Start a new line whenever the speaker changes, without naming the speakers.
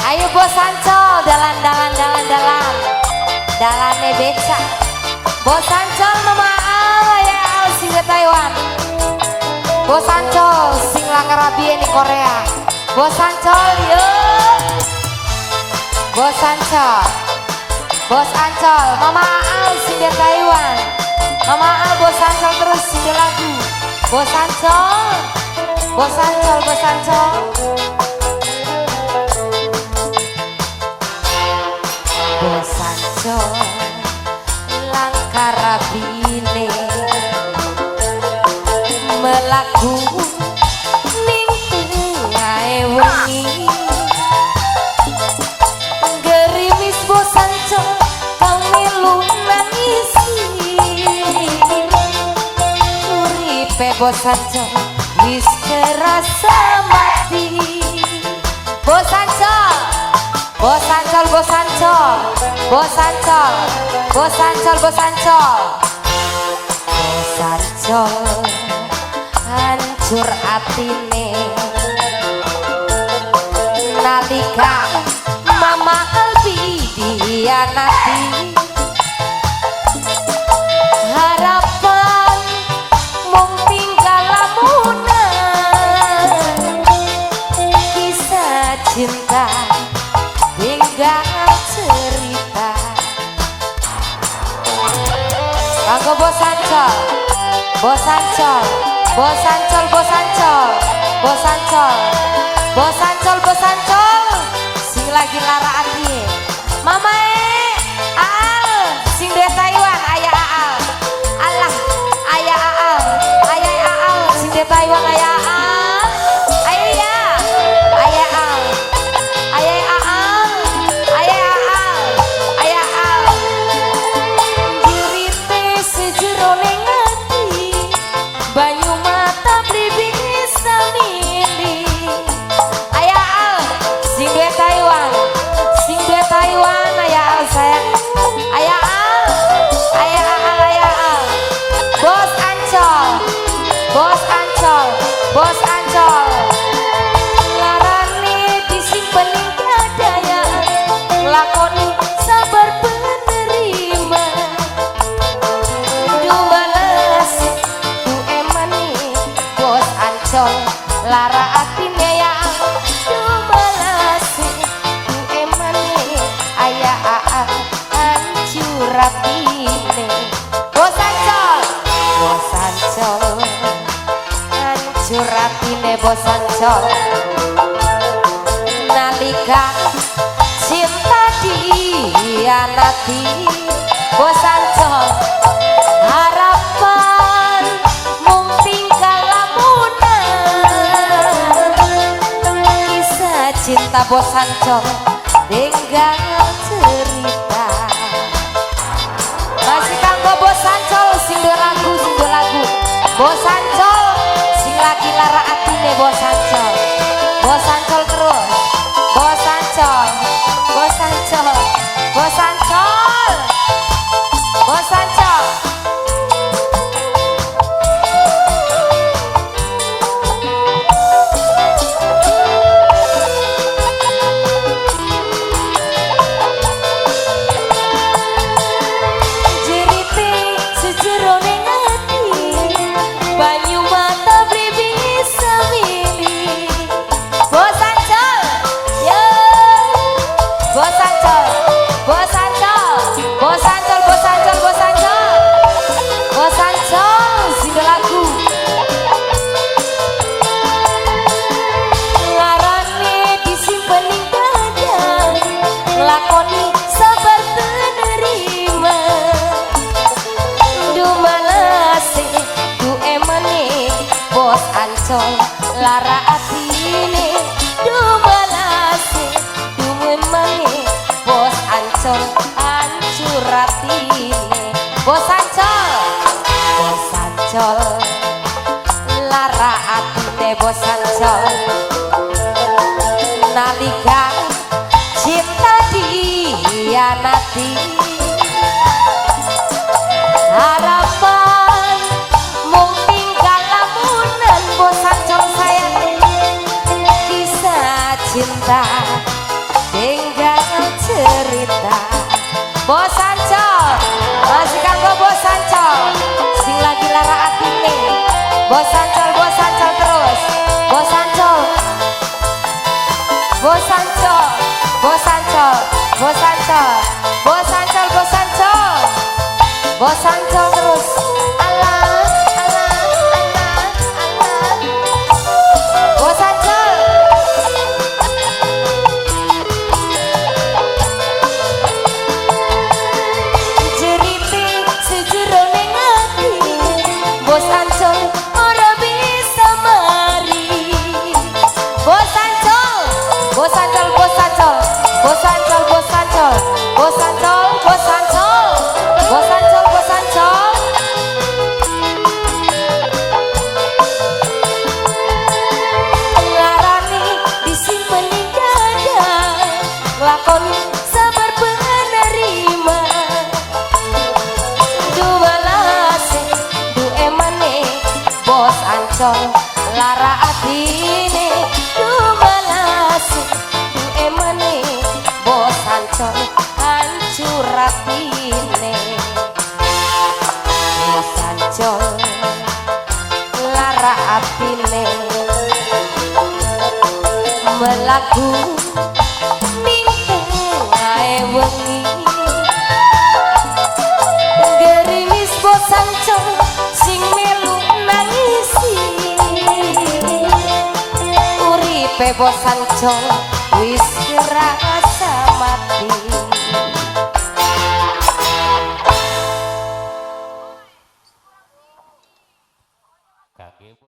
Ayo bos Ancol, dalane beca. Bos Ancol mama ya sing di Taiwan. Bos Ancol sing langarabie di Korea. Bos Ancol yuk. Bos Ancol. Bos Ancol, mama sing di Taiwan. Mama bos Ancol terus sing di lagu. Bos Ancol. Bos Ancol, bos Ancol. Bos Ancol langkarabine melaku ning tengah wengi gerimis bos Ancol kau milu nangisi uripe bos Ancol wis kerasa mati. Bos Ancol, bos Ancol, bos Ancol, bos Ancol, bos Ancol, bos Ancol, bos Ancol, hancur atine nalika mama Albi dihianati. Harapan mung tinggal lamunan, kisah cinta tinggal cerita. Kanggo bos Ancol, bos Ancol, bos Ancol, bos Ancol, bos Ancol, bos Ancol, bos Ancol, sing lagi lara ati. Mama Aal, sing dari Taiwan, ayah Aal, Allah, ayah Aal, ayah Aal, sing dari Taiwan, ayah Aal, ayah ya, ayah Aal, ayah Aal, ayah Aal, ayah Aal, dirite sejeroning hati, banyu mata beli bisa milih. Ayah Aal, sing dari Taiwan, sing dari Taiwan, ayah Aal sayang, ayah Aal, ayah Aal, ayah Aal, bos Ancol, bos Ancol, bos Ancol, larane disimpening kadaya, lakoni sabar penerima, dumalas du emani bos Ancol, lara atine ya, dumalas du emani ayah Aal, hancur atine. Bos Ancol, bos Ancol, hancur atine bos Ancol, nalika cinta dihianati. Bos Ancol, harapan mung tinggal lamunan, kisah cinta bos Ancol tinggal cerita. Masih kanggo bos Ancol sing lagu, sing lagu. Bos Ancol sing lagi lara atine bos Ancol. Bos Ancol terus. Bos Ancol. Bos Ancol. Bos Ancol. Bos Ancol. Jerite sejeroning hati, banyu mata beli bisa milih. Bos Ancol, yo. Bos Ancol, bos Ancol, bos Ancol, bos Ancol, bos Ancol, bos Ancol, sing lagu. Larane disimpening dada, nglakoni sabar penerima, dumalase du emane bos Ancol, lara atine, dumalase du emane bos Ancol, hancur atine. Bos Ancol, bos Ancol, lara atine bos Ancol, nalika cinta dihianati. Harapan mung tinggal lamunan bos Ancol sayang, kisah cinta Ancol, Bos Ancol, Bos Ancol, Bos Ancol terus. Allah, Allah, Allah, Allah. Bos Ancol. Jeriti sejero ning ati, Bos Ancol ora bisa mari. Bos Ancol, Bos Ancol, Bos Ancol, Bos Ancol, Bos Ancol, Bos Ancol, Bos Ancol, Bos Ancol, Bos Ancol. Ngarani disimpen di dada, lakoni sabar penerima. Dua lase, du emane, Bos Ancol, lara atine. Dua lase, du emane, Bos Ancol, hancur atine. Bos Ancol, lara atine. Melaku ning tengah wengi, gerimis Bos Ancol sing melu nangisi. Uripe Bos Ancol wis rasa mati.